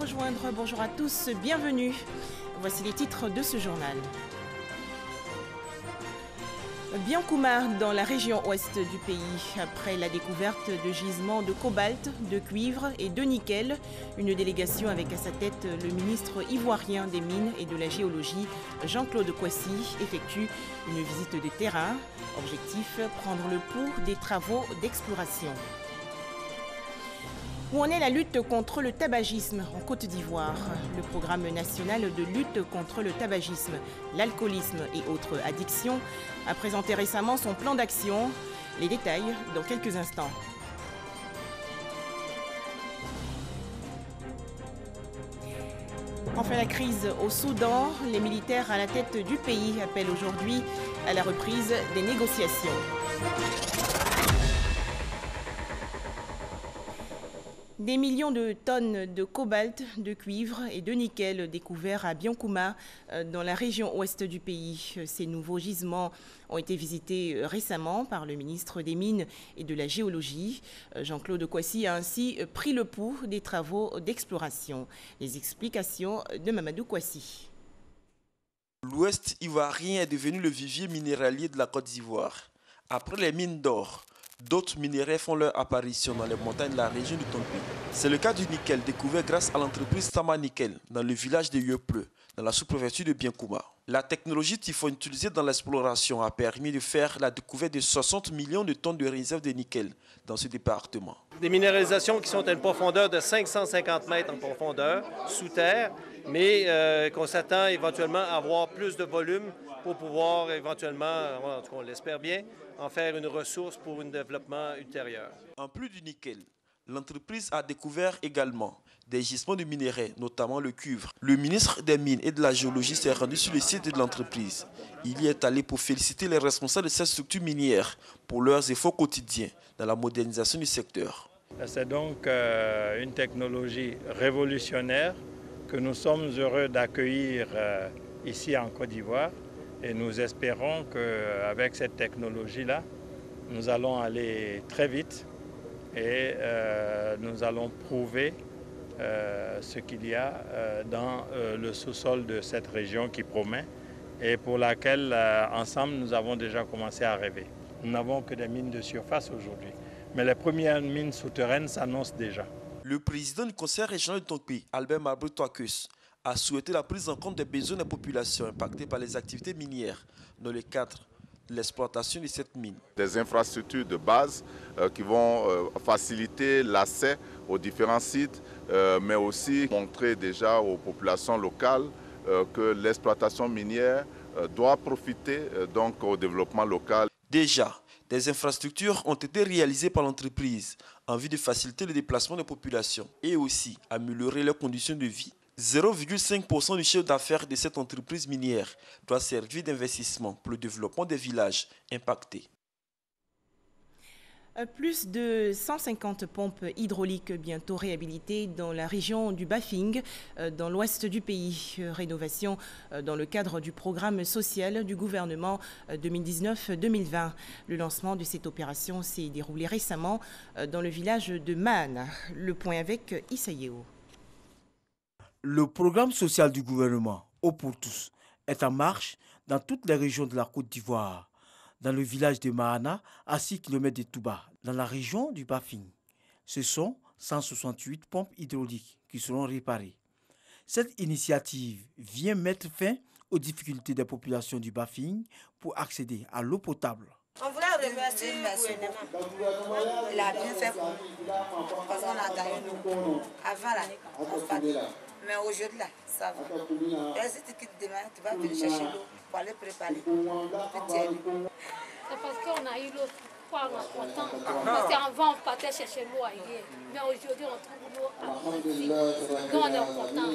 rejoindre, bonjour à tous, bienvenue. Voici les titres de ce journal. Biancouma, dans la région ouest du pays, après la découverte de gisements de cobalt, de cuivre et de nickel, une délégation avec à sa tête le ministre ivoirien des Mines et de la Géologie, Jean-Claude Kouassi, effectue une visite de terrain. Objectif, prendre le pouls des travaux d'exploration. Où en est la lutte contre le tabagisme en Côte d'Ivoire? Le programme national de lutte contre le tabagisme, l'alcoolisme et autres addictions a présenté récemment son plan d'action. Les détails dans quelques instants. Enfin, la crise au Soudan, les militaires à la tête du pays appellent aujourd'hui à la reprise des négociations. Des millions de tonnes de cobalt, de cuivre et de nickel découverts à Biancouma, dans la région ouest du pays. Ces nouveaux gisements ont été visités récemment par le ministre des Mines et de la Géologie. Jean-Claude Kouassi a ainsi pris le pouls des travaux d'exploration. Les explications de Mamadou Kouassi. L'Ouest ivoirien est devenu le vivier minéralier de la Côte d'Ivoire. Après les mines d'or, d'autres minéraux font leur apparition dans les montagnes de la région du Tonpi. C'est le cas du nickel découvert grâce à l'entreprise Tama Nickel dans le village de Yepleu, dans la sous-préfecture de Biancouma. La technologie Typhon utilisée dans l'exploration a permis de faire la découverte de 60 millions de tonnes de réserves de nickel dans ce département. Des minéralisations qui sont à une profondeur de 550 mètres en profondeur, sous terre, mais qu'on s'attend éventuellement à avoir plus de volume pour pouvoir éventuellement, en tout cas on l'espère bien, en faire une ressource pour un développement ultérieur. En plus du nickel, l'entreprise a découvert également des gisements de minéraux, notamment le cuivre. Le ministre des Mines et de la Géologie s'est rendu sur le site de l'entreprise. Il y est allé pour féliciter les responsables de cette structure minière pour leurs efforts quotidiens dans la modernisation du secteur. C'est donc une technologie révolutionnaire que nous sommes heureux d'accueillir ici en Côte d'Ivoire. Et nous espérons qu'avec cette technologie-là, nous allons aller très vite et nous allons prouver ce qu'il y a dans le sous-sol de cette région qui promet et pour laquelle, ensemble, nous avons déjà commencé à rêver. Nous n'avons que des mines de surface aujourd'hui, mais les premières mines souterraines s'annoncent déjà. Le président du conseil régional de Tonpi, Albert Mabry-Toakus, a souhaité la prise en compte des besoins des populations impactées par les activités minières dans le cadre de l'exploitation de cette mine. Des infrastructures de base qui vont faciliter l'accès aux différents sites, mais aussi montrer déjà aux populations locales que l'exploitation minière doit profiter donc au développement local. Déjà, des infrastructures ont été réalisées par l'entreprise en vue de faciliter le déplacement des populations et aussi améliorer leurs conditions de vie. 0,5% du chiffre d'affaires de cette entreprise minière doit servir d'investissement pour le développement des villages impactés. Plus de 150 pompes hydrauliques bientôt réhabilitées dans la région du Bafing, dans l'ouest du pays. Rénovation dans le cadre du programme social du gouvernement 2019-2020. Le lancement de cette opération s'est déroulé récemment dans le village de Mahana. Le point avec Issa Yeo. Le programme social du gouvernement, Eau pour tous, est en marche dans toutes les régions de la Côte d'Ivoire. Dans le village de Mahana, à 6 km de Touba, dans la région du Bafing. Ce sont 168 pompes hydrauliques qui seront réparées. Cette initiative vient mettre fin aux difficultés des populations du Bafing pour accéder à l'eau potable. On voulait remercier le gouvernement. Il a bien fait pour nous. Parce qu'on a gagné l'eau. Avant, là, on fatiguait. Mais aujourd'hui, là, ça va. Et si tu quittes demain, tu vas venir chercher l'eau pour aller préparer. C'est parce qu'on a eu l'eau. Pourquoi on est content? Parce qu'avant, on partait chercher l'eau ailleurs. Mais aujourd'hui, on trouve l'eau à donc on est content.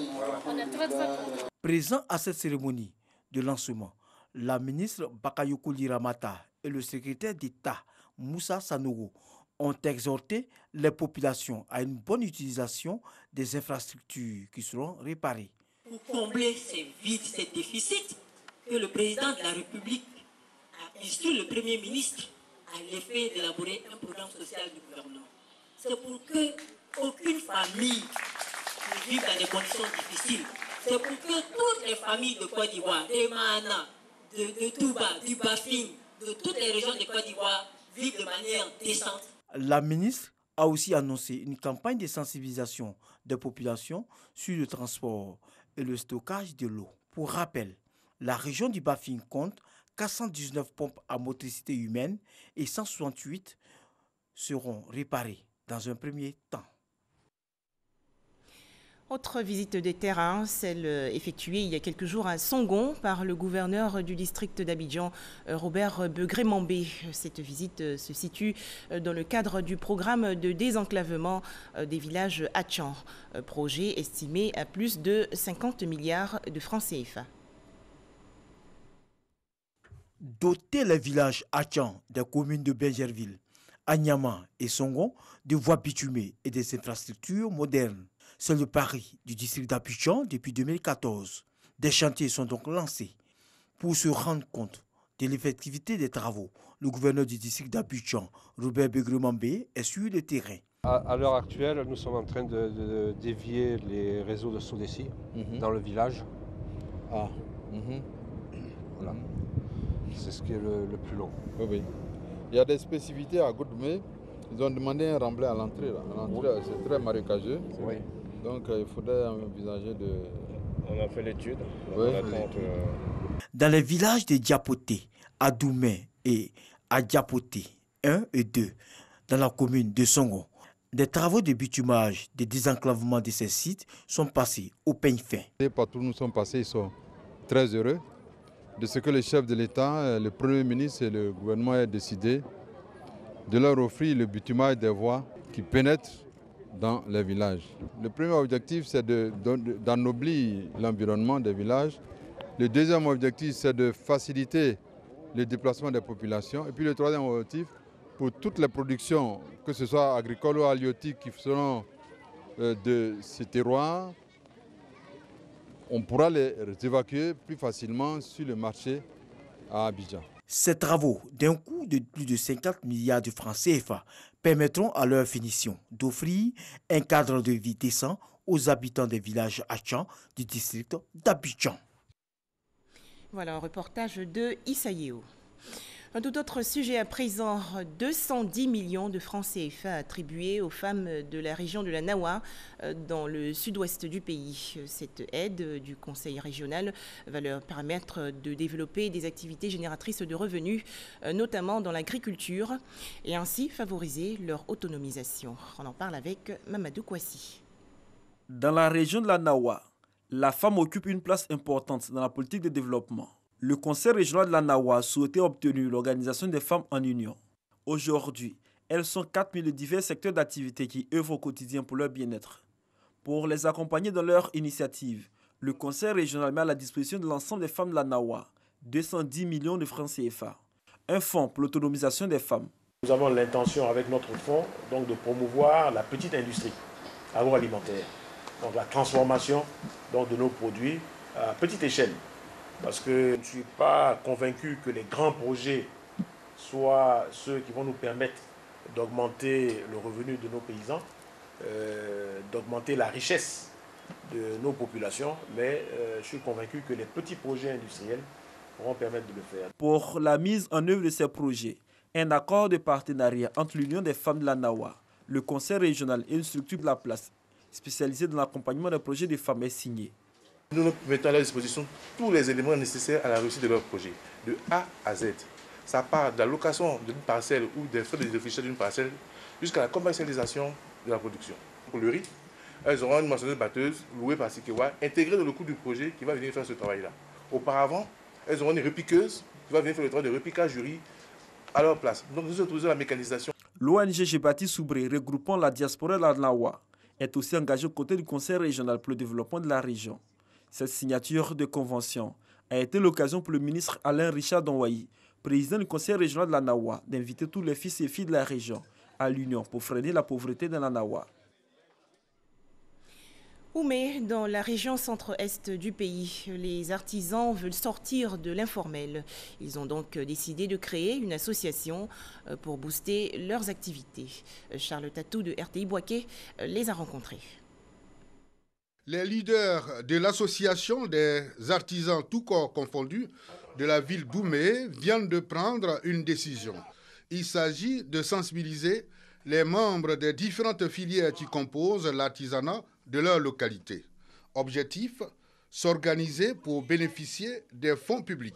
On est très, très content. Présent à cette cérémonie de lancement, la ministre Bakayoko Liramata et le secrétaire d'État Moussa Sanogo ont exhorté les populations à une bonne utilisation des infrastructures qui seront réparées. Pour combler ces vides, ces déficits, que le président de la République a instruit le Premier ministre à l'effet d'élaborer un programme social du gouvernement. C'est pour qu'aucune famille vivent dans des conditions difficiles. C'est pour que toutes les familles de Côte d'Ivoire, de Mahana, de Touba, du Bafing, de toutes les régions de Côte d'Ivoire vivent de manière décente. La ministre a aussi annoncé une campagne de sensibilisation des populations sur le transport et le stockage de l'eau. Pour rappel, la région du Bafing compte 419 pompes à motricité humaine et 168 seront réparées dans un premier temps. Autre visite de terrain, celle effectuée il y a quelques jours à Songon par le gouverneur du district d'Abidjan, Robert Begré-Mambé. Cette visite se situe dans le cadre du programme de désenclavement des villages Hatchan, projet estimé à plus de 50 milliards de francs CFA. Doter les villages Hatchan des communes de Benjerville, Anyama et Songon de voies bitumées et des infrastructures modernes. C'est le pari du district d'Abidjan depuis 2014. Des chantiers sont donc lancés. Pour se rendre compte de l'effectivité des travaux, le gouverneur du district d'Abidjan, Robert Begré-Mambé, est sur le terrain. À l'heure actuelle, nous sommes en train de dévier les réseaux de Sodeci dans le village. Voilà. C'est ce qui est le plus long. Oui. Il y a des spécificités à Goudmé. Ils ont demandé un remblai à l'entrée. C'est très marécageux. Oui. Donc il faudrait envisager de... On a fait l'étude. Oui. Dans les villages de Diapoté, Adoumé et Adiapoté 1 et 2, dans la commune de Songon, des travaux de bitumage, de désenclavement de ces sites sont passés au peigne fin. Partout où nous sommes passés, ils sont très heureux de ce que le chef de l'État, le Premier ministre et le gouvernement aient décidé de leur offrir le bitumage des voies qui pénètrent dans les villages. Le premier objectif, c'est d'ennoblir l'environnement des villages. Le deuxième objectif, c'est de faciliter le déplacement des populations. Et puis le troisième objectif, pour toutes les productions, que ce soit agricoles ou halieutiques qui seront de ces terroirs, on pourra les évacuer plus facilement sur le marché à Abidjan. Ces travaux, d'un coût de plus de 50 milliards de francs CFA, permettront à leur finition d'offrir un cadre de vie décent aux habitants des villages Hatchan du district d'Abidjan. Voilà un reportage de Issaïeo. Un tout autre sujet à présent, 210 millions de francs CFA attribués aux femmes de la région de la Nawa dans le sud-ouest du pays. Cette aide du conseil régional va leur permettre de développer des activités génératrices de revenus, notamment dans l'agriculture, et ainsi favoriser leur autonomisation. On en parle avec Mamadou Kouassi. Dans la région de la Nawa, la femme occupe une place importante dans la politique de développement. Le conseil régional de la Nawa souhaitait obtenir l'organisation des femmes en union. Aujourd'hui, elles sont 4000 de divers secteurs d'activité qui œuvrent au quotidien pour leur bien-être. Pour les accompagner dans leur initiative, le conseil régional met à la disposition de l'ensemble des femmes de la Nawa 210 millions de francs CFA. Un fonds pour l'autonomisation des femmes. Nous avons l'intention avec notre fonds donc, de promouvoir la petite industrie agroalimentaire. Donc la transformation donc, de nos produits à petite échelle. Parce que je ne suis pas convaincu que les grands projets soient ceux qui vont nous permettre d'augmenter le revenu de nos paysans, d'augmenter la richesse de nos populations, mais je suis convaincu que les petits projets industriels pourront permettre de le faire. Pour la mise en œuvre de ces projets, un accord de partenariat entre l'Union des femmes de la Nawa, le conseil régional et une structure de la place spécialisée dans l'accompagnement des projets des femmes est signé. Nous mettons à leur disposition tous les éléments nécessaires à la réussite de leur projet, de A à Z. Ça part de la location d'une parcelle ou des frais de défrichage d'une parcelle jusqu'à la commercialisation de la production. Pour le riz, elles auront une moissonneuse batteuse louée par Sikewa, intégrée dans le coût du projet qui va venir faire ce travail-là. Auparavant, elles auront une repiqueuse qui va venir faire le travail de repiquage du riz à leur place. Donc nous utilisons la mécanisation. L'ONG Jebati Soubré, regroupant la diaspora de la Nawa, est aussi engagée aux côtés du conseil régional pour le développement de la région. Cette signature de convention a été l'occasion pour le ministre Alain Richard Donwayi, président du conseil régional de la Nawa, d'inviter tous les fils et filles de la région à l'union pour freiner la pauvreté dans la Nawa. Oumé, dans la région centre-est du pays, les artisans veulent sortir de l'informel. Ils ont donc décidé de créer une association pour booster leurs activités. Charles Tatou de RTI Boaké les a rencontrés. Les leaders de l'association des artisans tout corps confondus de la ville d'Oumé viennent de prendre une décision. Il s'agit de sensibiliser les membres des différentes filières qui composent l'artisanat de leur localité. Objectif, s'organiser pour bénéficier des fonds publics.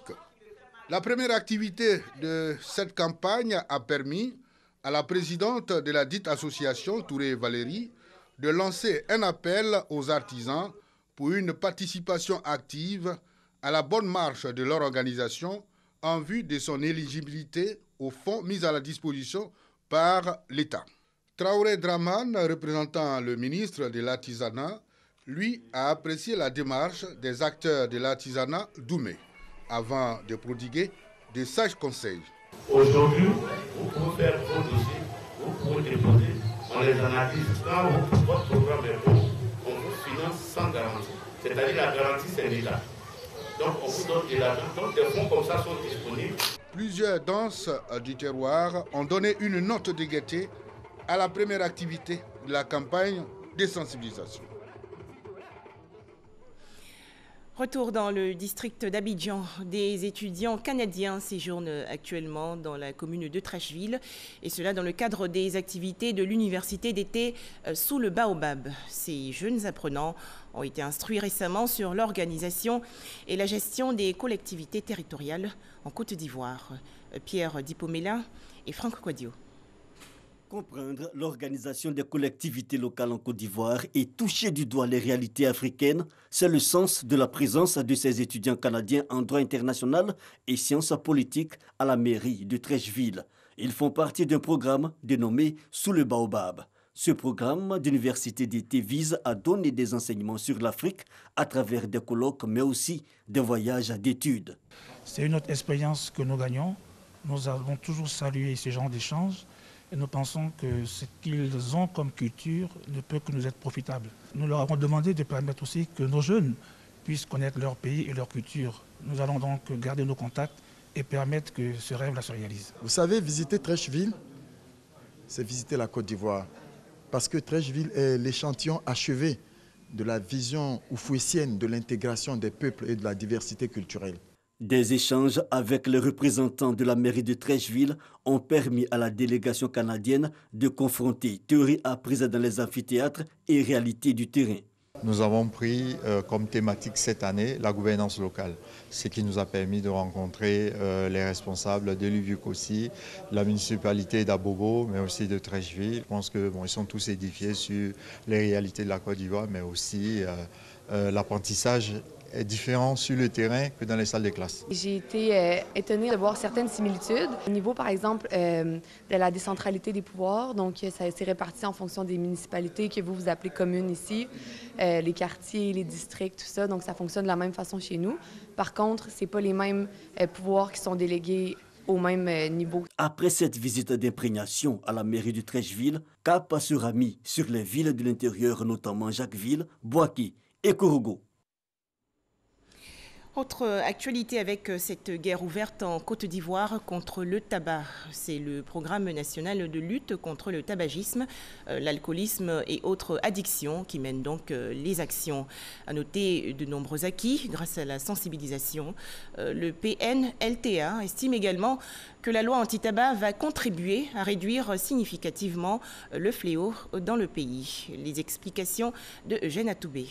La première activité de cette campagne a permis à la présidente de la dite association, Touré Valérie, de lancer un appel aux artisans pour une participation active à la bonne marche de leur organisation en vue de son éligibilité aux fonds mis à la disposition par l'État. Traoré Draman, représentant le ministre de l'Artisanat, lui a apprécié la démarche des acteurs de l'artisanat d'Oumé avant de prodiguer de sages conseils. Aujourd'hui, vous pouvez faire vos dossiers, vous pouvez déposer, on les analyse. Quand votre programme est bon, on vous finance sans garantie. C'est-à-dire la garantie, c'est l'État. Donc on vous donne de l'argent. Donc des fonds comme ça sont disponibles. Plusieurs danses du terroir ont donné une note de gaieté à la première activité de la campagne de sensibilisation. Retour dans le district d'Abidjan. Des étudiants canadiens séjournent actuellement dans la commune de Trècheville, et cela dans le cadre des activités de l'université d'été sous le Baobab. Ces jeunes apprenants ont été instruits récemment sur l'organisation et la gestion des collectivités territoriales en Côte d'Ivoire. Pierre Dipomela et Franck Quadio. Comprendre l'organisation des collectivités locales en Côte d'Ivoire et toucher du doigt les réalités africaines, c'est le sens de la présence de ces étudiants canadiens en droit international et sciences politiques à la mairie de Trècheville. Ils font partie d'un programme dénommé Sous le Baobab. Ce programme d'université d'été vise à donner des enseignements sur l'Afrique à travers des colloques, mais aussi des voyages d'études. C'est une autre expérience que nous gagnons. Nous avons toujours salué ce genre d'échanges. Et nous pensons que ce qu'ils ont comme culture ne peut que nous être profitable. Nous leur avons demandé de permettre aussi que nos jeunes puissent connaître leur pays et leur culture. Nous allons donc garder nos contacts et permettre que ce rêve-là se réalise. Vous savez, visiter Trècheville, c'est visiter la Côte d'Ivoire. Parce que Trècheville est l'échantillon achevé de la vision oufouissienne de l'intégration des peuples et de la diversité culturelle. Des échanges avec les représentants de la mairie de Trècheville ont permis à la délégation canadienne de confronter théories apprises dans les amphithéâtres et réalités du terrain. Nous avons pris comme thématique cette année la gouvernance locale, ce qui nous a permis de rencontrer les responsables de l'Uvieux-Kossi, la municipalité d'Abobo, mais aussi de Trècheville. Je pense qu'ils sont tous édifiés sur les réalités de la Côte d'Ivoire, mais aussi l'apprentissage est différent sur le terrain que dans les salles de classe. J'ai été étonnée de voir certaines similitudes au niveau, par exemple, de la décentralité des pouvoirs. Donc, ça s'est réparti en fonction des municipalités que vous appelez communes ici, les quartiers, les districts, tout ça. Donc, ça fonctionne de la même façon chez nous. Par contre, ce n'est pas les mêmes pouvoirs qui sont délégués au même niveau. Après cette visite d'imprégnation à la mairie de Trècheville, cap sera mis sur les villes de l'intérieur, notamment Jacquesville, Boaké et Kourougo. Autre actualité avec cette guerre ouverte en Côte d'Ivoire contre le tabac. C'est le programme national de lutte contre le tabagisme, l'alcoolisme et autres addictions qui mènent donc les actions. À noter de nombreux acquis grâce à la sensibilisation. Le PNLTA estime également que la loi anti-tabac va contribuer à réduire significativement le fléau dans le pays. Les explications de Eugène Atoubé.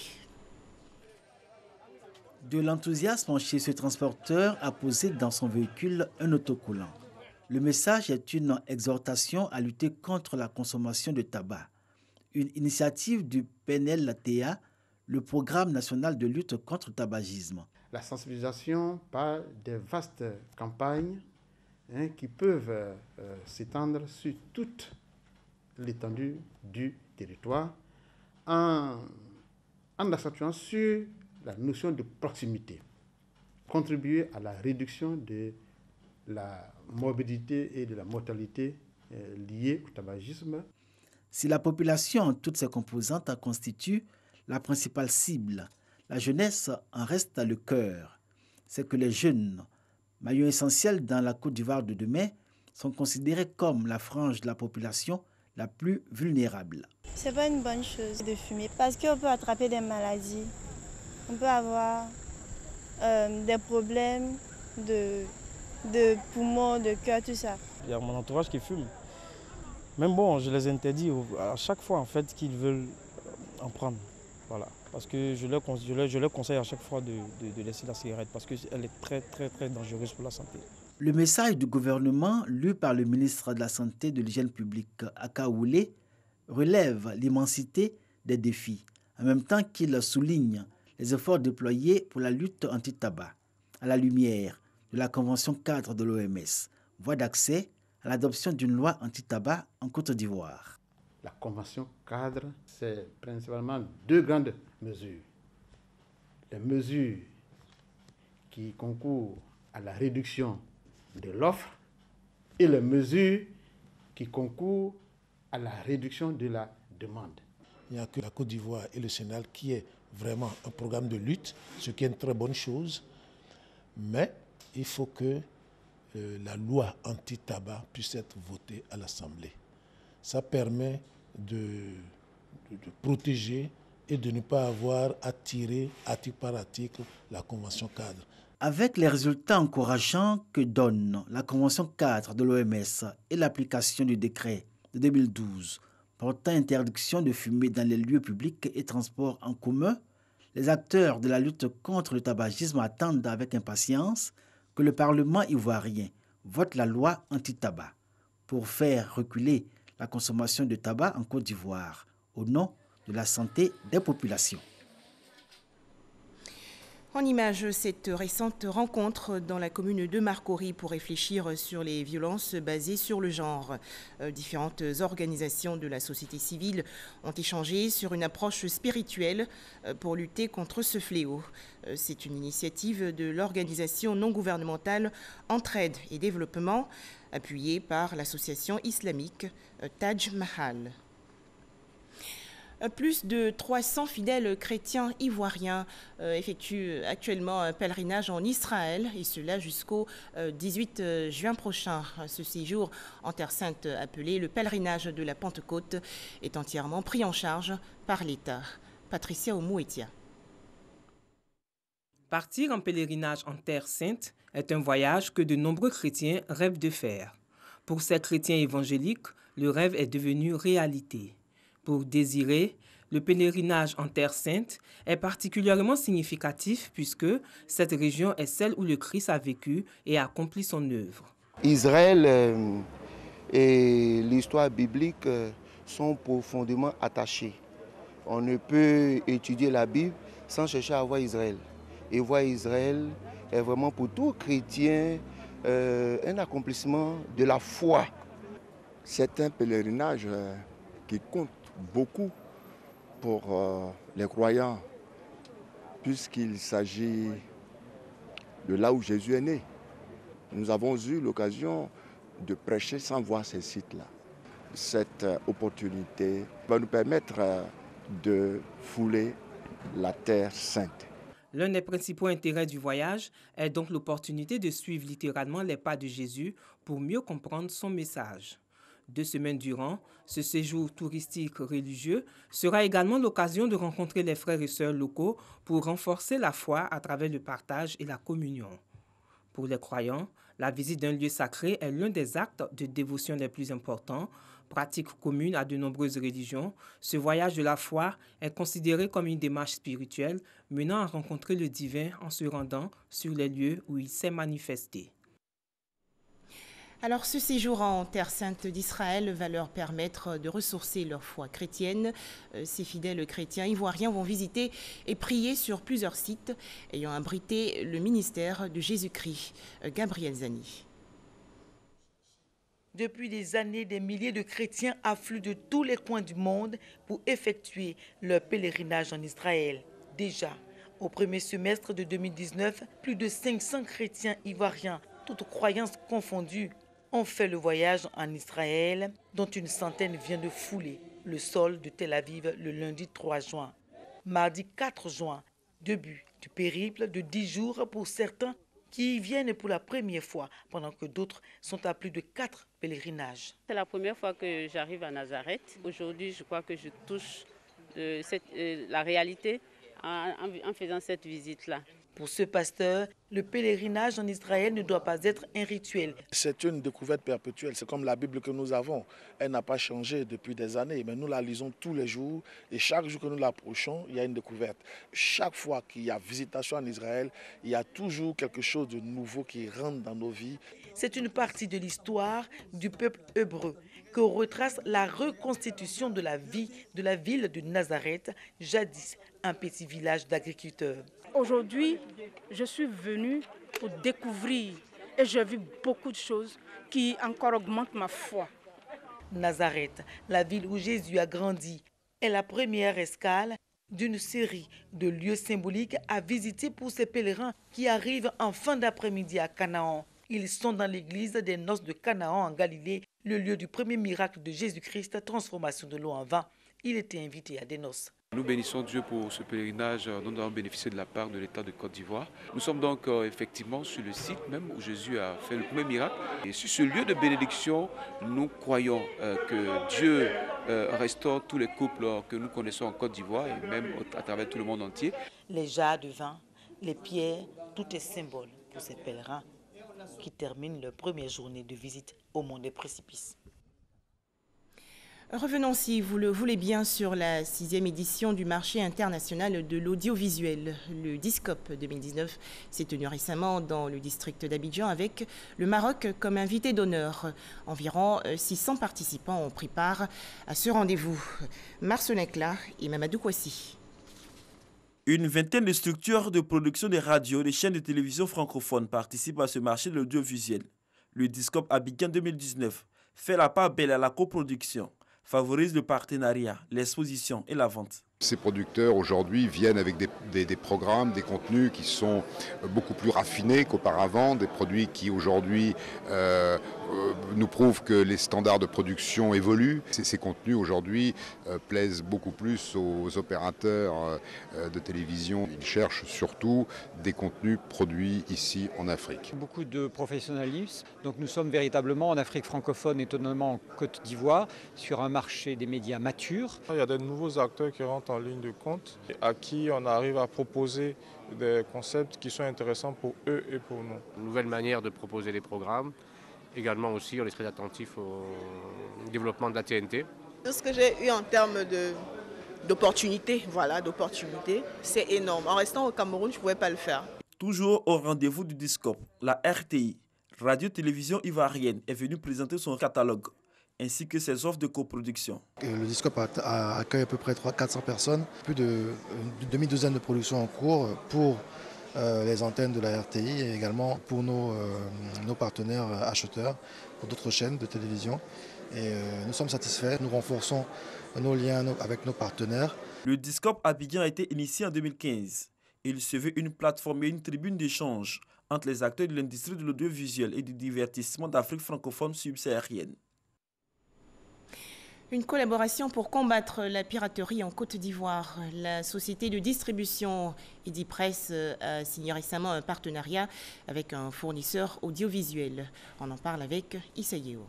De l'enthousiasme chez ce transporteur a posé dans son véhicule un autocollant. Le message est une exhortation à lutter contre la consommation de tabac. Une initiative du PNLTA, le Programme national de lutte contre le tabagisme. La sensibilisation par des vastes campagnes qui peuvent s'étendre sur toute l'étendue du territoire en accentuant sur la notion de proximité, contribuer à la réduction de la morbidité et de la mortalité liées au tabagisme. Si la population en toutes ses composantes constitue la principale cible, la jeunesse en reste le cœur. C'est que les jeunes, maillon essentiel dans la Côte d'Ivoire de demain, sont considérés comme la frange de la population la plus vulnérable. C'est pas une bonne chose de fumer parce qu'on peut attraper des maladies. On peut avoir des problèmes de poumons, de cœur, tout ça. Il y a mon entourage qui fume. Même bon, je les interdis à chaque fois en fait qu'ils veulent en prendre. Voilà. Parce que je leur conseille à chaque fois de laisser la cigarette parce qu'elle est très très très dangereuse pour la santé. Le message du gouvernement, lu par le ministre de la Santé et de l'Hygiène publique, Akaoule, relève l'immensité des défis, en même temps qu'il souligne les efforts déployés pour la lutte anti-tabac, à la lumière de la Convention cadre de l'OMS, voie d'accès à l'adoption d'une loi anti-tabac en Côte d'Ivoire. La Convention cadre, c'est principalement deux grandes mesures. Les mesures qui concourent à la réduction de l'offre et les mesures qui concourent à la réduction de la demande. Il n'y a que la Côte d'Ivoire et le Sénégal qui est vraiment un programme de lutte, ce qui est une très bonne chose. Mais il faut que la loi anti-tabac puisse être votée à l'Assemblée. Ça permet de protéger et de ne pas avoir à tirer article par article la Convention cadre. Avec les résultats encourageants que donne la Convention cadre de l'OMS et l'application du décret de 2012 portant interdiction de fumer dans les lieux publics et transports en commun, les acteurs de la lutte contre le tabagisme attendent avec impatience que le Parlement ivoirien vote la loi anti-tabac pour faire reculer la consommation de tabac en Côte d'Ivoire au nom de la santé des populations. En image, cette récente rencontre dans la commune de Marcory pour réfléchir sur les violences basées sur le genre. Différentes organisations de la société civile ont échangé sur une approche spirituelle pour lutter contre ce fléau. C'est une initiative de l'organisation non gouvernementale Entraide et Développement, appuyée par l'association islamique Taj Mahal. Plus de 300 fidèles chrétiens ivoiriens effectuent actuellement un pèlerinage en Israël, et cela jusqu'au 18 juin prochain. Ce séjour en Terre Sainte, appelé le pèlerinage de la Pentecôte, est entièrement pris en charge par l'État. Patricia Omouetia. Partir en pèlerinage en Terre Sainte est un voyage que de nombreux chrétiens rêvent de faire. Pour ces chrétiens évangéliques, le rêve est devenu réalité. Pour Désiré, le pèlerinage en Terre Sainte est particulièrement significatif puisque cette région est celle où le Christ a vécu et accompli son œuvre. Israël et l'histoire biblique sont profondément attachés. On ne peut étudier la Bible sans chercher à voir Israël. Et voir Israël est vraiment pour tout chrétien un accomplissement de la foi. C'est un pèlerinage qui compte beaucoup pour les croyants, puisqu'il s'agit de là où Jésus est né. Nous avons eu l'occasion de prêcher sans voir ces sites-là. Cette opportunité va nous permettre de fouler la Terre Sainte. L'un des principaux intérêts du voyage est donc l'opportunité de suivre littéralement les pas de Jésus pour mieux comprendre son message. 2 semaines durant, ce séjour touristique religieux sera également l'occasion de rencontrer les frères et sœurs locaux pour renforcer la foi à travers le partage et la communion. Pour les croyants, la visite d'un lieu sacré est l'un des actes de dévotion les plus importants. Pratique commune à de nombreuses religions, ce voyage de la foi est considéré comme une démarche spirituelle menant à rencontrer le divin en se rendant sur les lieux où il s'est manifesté. Alors, ce séjour en Terre Sainte d'Israël va leur permettre de ressourcer leur foi chrétienne. Ces fidèles chrétiens ivoiriens vont visiter et prier sur plusieurs sites ayant abrité le ministère de Jésus-Christ. Gabriel Zani. Depuis des années, des milliers de chrétiens affluent de tous les coins du monde pour effectuer leur pèlerinage en Israël. Déjà, au premier semestre de 2019, plus de 500 chrétiens ivoiriens, toutes croyances confondues, ont fait le voyage en Israël, dont une centaine vient de fouler le sol de Tel Aviv le lundi 3 juin. Mardi 4 juin, début du périple de 10 jours pour certains qui y viennent pour la première fois, pendant que d'autres sont à plus de 4 pèlerinages. C'est la première fois que j'arrive à Nazareth. Aujourd'hui, je crois que je touche la réalité en faisant cette visite-là. Pour ce pasteur, le pèlerinage en Israël ne doit pas être un rituel. C'est une découverte perpétuelle. C'est comme la Bible que nous avons. Elle n'a pas changé depuis des années, mais nous la lisons tous les jours. Et chaque jour que nous l'approchons, il y a une découverte. Chaque fois qu'il y a visitation en Israël, il y a toujours quelque chose de nouveau qui rentre dans nos vies. C'est une partie de l'histoire du peuple hébreu que retrace la reconstitution de la vie de la ville de Nazareth, jadis un petit village d'agriculteurs. Aujourd'hui, je suis venue pour découvrir et j'ai vu beaucoup de choses qui encore augmentent ma foi. Nazareth, la ville où Jésus a grandi, est la première escale d'une série de lieux symboliques à visiter pour ces pèlerins qui arrivent en fin d'après-midi à Canaan. Ils sont dans l'église des noces de Canaan en Galilée, le lieu du premier miracle de Jésus-Christ, transformation de l'eau en vin. Il était invité à des noces. Nous bénissons Dieu pour ce pèlerinage dont nous avons bénéficié de la part de l'État de Côte d'Ivoire. Nous sommes donc effectivement sur le site même où Jésus a fait le premier miracle. Et sur ce lieu de bénédiction, nous croyons que Dieu restaure tous les couples que nous connaissons en Côte d'Ivoire et même à travers tout le monde entier. Les jarres de vin, les pierres, tout est symbole pour ces pèlerins qui terminent leur première journée de visite au mont des précipices. Revenons, si vous le voulez bien, sur la 6e édition du marché international de l'audiovisuel. Le DISCOP 2019 s'est tenu récemment dans le district d'Abidjan avec le Maroc comme invité d'honneur. Environ 600 participants ont pris part à ce rendez-vous. Marcelin Cla et Mamadou Kouassi. Une vingtaine de structures de production de radio et de chaînes de télévision francophones participent à ce marché de l'audiovisuel. Le DISCOP Abidjan 2019 fait la part belle à la coproduction, favorise le partenariat, l'exposition et la vente. Ces producteurs aujourd'hui viennent avec des programmes, des contenus qui sont beaucoup plus raffinés qu'auparavant, des produits qui aujourd'hui nous prouvent que les standards de production évoluent. Ces contenus aujourd'hui plaisent beaucoup plus aux opérateurs de télévision. Ils cherchent surtout des contenus produits ici en Afrique. Beaucoup de professionnalisme. Donc nous sommes véritablement en Afrique francophone, étonnamment en Côte d'Ivoire, sur un marché des médias matures. Il y a de nouveaux acteurs qui rentrent en ligne de compte à qui on arrive à proposer des concepts qui sont intéressants pour eux et pour nous. Une nouvelle manière de proposer des programmes. Également aussi, on est très attentif au développement de la TNT. Tout ce que j'ai eu en termes d'opportunités, c'est énorme. En restant au Cameroun, je ne pouvais pas le faire. Toujours au rendez-vous du DISCOP, la RTI, Radio-Télévision Ivoirienne, est venue présenter son catalogue ainsi que ses offres de coproduction. Le DISCOP accueille à peu près 400 personnes, plus de demi-douzaine de productions en cours pour les antennes de la RTI et également pour nos partenaires acheteurs, pour d'autres chaînes de télévision. Et nous sommes satisfaits, nous renforçons nos liens avec nos partenaires. Le DISCOP Abidjan a été initié en 2015. Il se veut une plateforme et une tribune d'échange entre les acteurs de l'industrie de l'audiovisuel et du divertissement d'Afrique francophone subsaharienne. Une collaboration pour combattre la piraterie en Côte d'Ivoire. La société de distribution Edipresse a signé récemment un partenariat avec un fournisseur audiovisuel. On en parle avec Issa Yeo.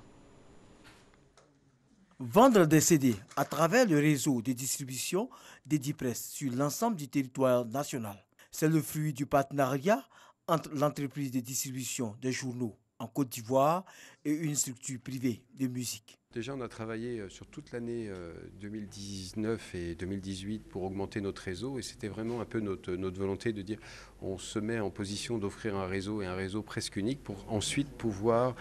Vendre des CD à travers le réseau de distribution d'Edipresse sur l'ensemble du territoire national. C'est le fruit du partenariat entre l'entreprise de distribution des journaux en Côte d'Ivoire et une structure privée de musique. Déjà, on a travaillé sur toute l'année 2019 et 2018 pour augmenter notre réseau et c'était vraiment un peu notre volonté de dire on se met en position d'offrir un réseau et un réseau presque unique pour ensuite pouvoir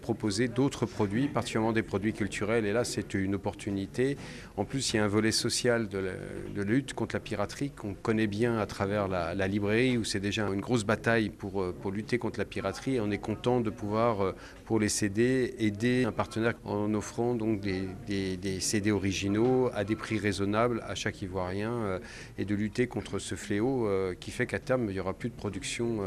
proposer d'autres produits, particulièrement des produits culturels. Et là, c'est une opportunité. En plus, il y a un volet social de lutte contre la piraterie qu'on connaît bien à travers la librairie où c'est déjà une grosse bataille pour lutter contre la piraterie. Et on est content de pouvoir, pour les CD, aider un partenaire en offrant donc des CD originaux à des prix raisonnables à chaque Ivoirien et de lutter contre ce fléau qui fait qu'à terme, il n'y aura plus de production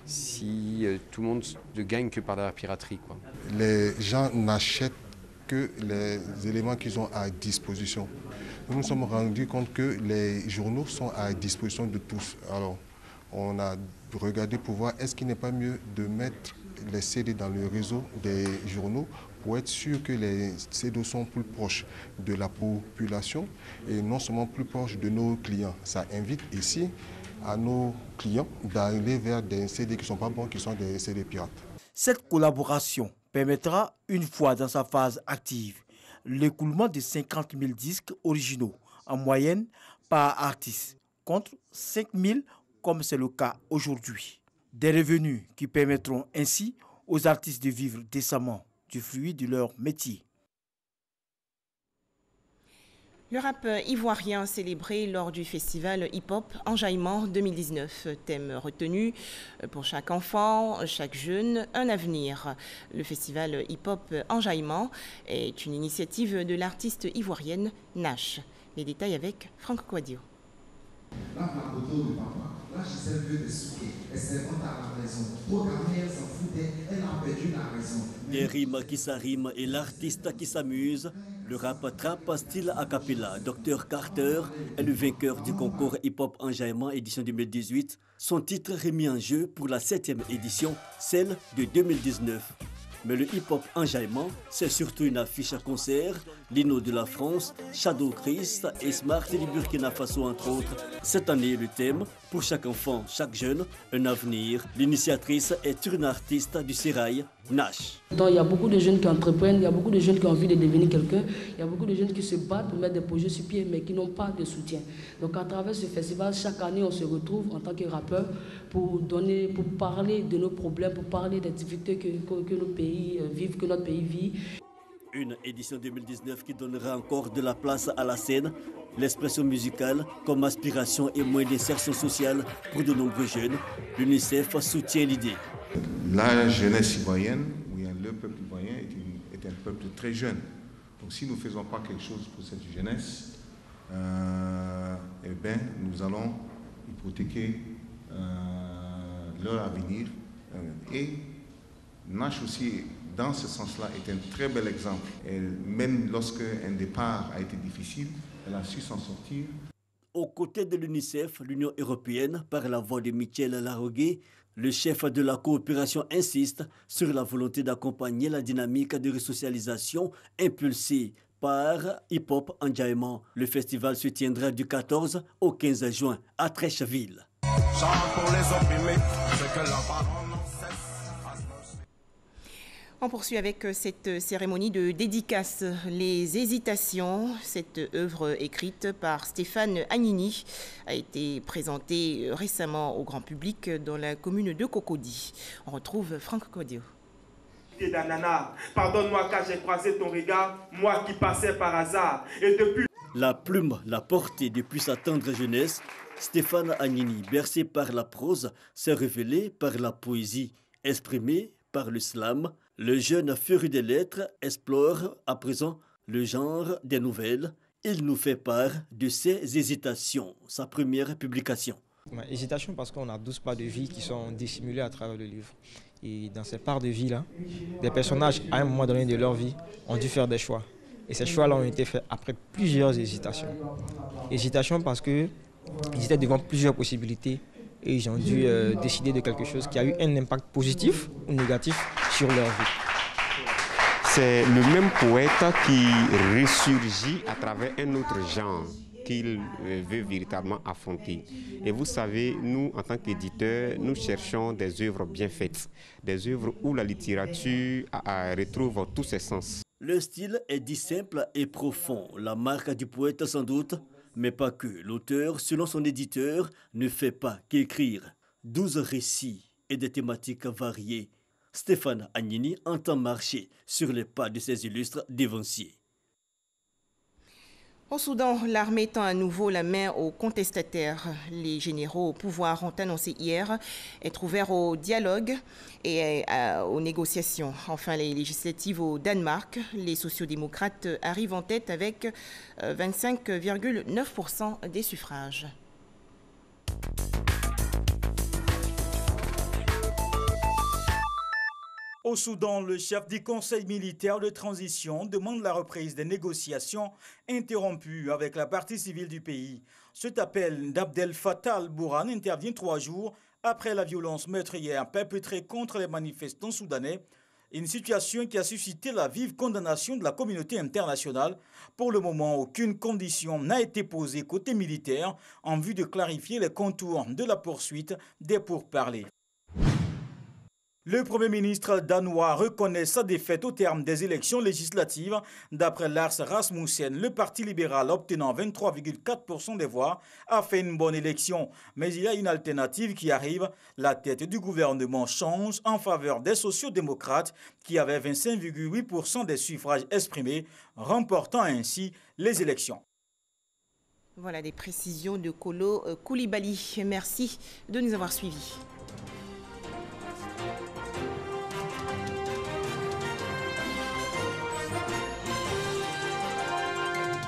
si tout le monde ne gagne que par la piraterie, quoi. Les gens n'achètent que les éléments qu'ils ont à disposition. Nous nous sommes rendus compte que les journaux sont à disposition de tous. Alors, on a regarder pour voir est-ce qu'il n'est pas mieux de mettre les CD dans le réseau des journaux pour être sûr que les CD sont plus proches de la population et non seulement plus proches de nos clients. Ça invite ici à nos clients d'aller vers des CD qui ne sont pas bons, qui sont des CD pirates. Cette collaboration permettra, une fois dans sa phase active, l'écoulement de 50 000 disques originaux, en moyenne par artiste, contre 5 000 comme c'est le cas aujourd'hui. Des revenus qui permettront ainsi aux artistes de vivre décemment du fruit de leur métier. Le rap ivoirien célébré lors du festival hip-hop Enjaillement 2019. Thème retenu pour chaque enfant, chaque jeune, un avenir. Le festival hip-hop Enjaillement est une initiative de l'artiste ivoirienne Nash. Les détails avec Franck Quadio. Là, ma photo de papa, là, je sais plus de souquer. Elle s'est rendue à la raison. Programmée, elle s'en foutait, elle a perdu la raison. Des rimes qui s'arriment et l'artiste qui s'amuse. Le rap trap style a cappella. Dr Carter est le vainqueur du concours hip-hop Enjaillement édition 2018. Son titre remis en jeu pour la 7e édition, celle de 2019. Mais le hip-hop Enjaillement, c'est surtout une affiche à concert, Lino de la France, Shadow Christ et Smart du Burkina Faso entre autres. Cette année, le thème, pour chaque enfant, chaque jeune, un avenir. L'initiatrice est une artiste du Sérail, Nash. Donc, il y a beaucoup de jeunes qui entreprennent, il y a beaucoup de jeunes qui ont envie de devenir quelqu'un, il y a beaucoup de jeunes qui se battent pour mettre des projets sur pied mais qui n'ont pas de soutien. Donc à travers ce festival, chaque année on se retrouve en tant que rappeurs pour parler de nos problèmes, pour parler des difficultés que nos pays vivent, que notre pays vit. Une édition 2019 qui donnera encore de la place à la scène, l'expression musicale comme aspiration et moyen d'insertion sociale pour de nombreux jeunes. L'UNICEF soutient l'idée. La jeunesse ivoirienne, le peuple ivoirien est un peuple très jeune. Donc si nous ne faisons pas quelque chose pour cette jeunesse, nous allons hypothéquer leur avenir. Et Nash aussi, dans ce sens-là, est un très bel exemple. Et même lorsque un départ a été difficile, elle a su s'en sortir. Aux côtés de l'UNICEF, l'Union européenne, par la voix de Michel Larogué, le chef de la coopération insiste sur la volonté d'accompagner la dynamique de resocialisation impulsée par Hip Hop Enjaillement. Le festival se tiendra du 14 au 15 juin à Treichville. On poursuit avec cette cérémonie de dédicace, Les Hésitations. Cette œuvre écrite par Stéphane Agnini a été présentée récemment au grand public dans la commune de Cocody. On retrouve Franck Quadio. Pardonne-moi car j'ai croisé ton regard, moi qui passais par hasard. Et depuis... La plume l'a porté depuis sa tendre jeunesse. Stéphane Agnini, bercé par la prose, s'est révélé par la poésie, exprimé par le slam. Le jeune féru des lettres explore à présent le genre des nouvelles. Il nous fait part de ses hésitations, sa première publication. Hésitation parce qu'on a 12 parts de vie qui sont dissimulées à travers le livre. Et dans ces parts de vie-là, des personnages, à un moment donné de leur vie, ont dû faire des choix. Et ces choix-là ont été faits après plusieurs hésitations. Hésitation parce qu'ils étaient devant plusieurs possibilités et ils ont dû décider de quelque chose qui a eu un impact positif ou négatif sur leur vie. C'est le même poète qui ressurgit à travers un autre genre qu'il veut véritablement affronter. Et vous savez, nous, en tant qu'éditeurs, nous cherchons des œuvres bien faites, des œuvres où la littérature retrouve tous ses sens. Le style est dit simple et profond, la marque du poète sans doute, mais pas que. L'auteur, selon son éditeur, ne fait pas qu'écrire. 12 récits et des thématiques variées. Stéphane Agnini entend marcher sur les pas de ses illustres dévanciers. Au Soudan, l'armée tend à nouveau la main aux contestataires. Les généraux au pouvoir ont annoncé hier être ouverts au dialogue et aux négociations. Enfin, les législatives au Danemark, les sociodémocrates arrivent en tête avec 25,9% des suffrages. Au Soudan, le chef du Conseil militaire de transition demande la reprise des négociations interrompues avec la partie civile du pays. Cet appel d'Abdel Fattah al-Burhan intervient 3 jours après la violence meurtrière perpétrée contre les manifestants soudanais. Une situation qui a suscité la vive condamnation de la communauté internationale. Pour le moment, aucune condition n'a été posée côté militaire en vue de clarifier les contours de la poursuite des pourparlers. Le Premier ministre danois reconnaît sa défaite au terme des élections législatives. D'après Lars Rasmussen, le Parti libéral obtenant 23,4% des voix a fait une bonne élection. Mais il y a une alternative qui arrive. La tête du gouvernement change en faveur des sociaux-démocrates qui avaient 25,8% des suffrages exprimés, remportant ainsi les élections. Voilà des précisions de Kolo Koulibaly. Merci de nous avoir suivis.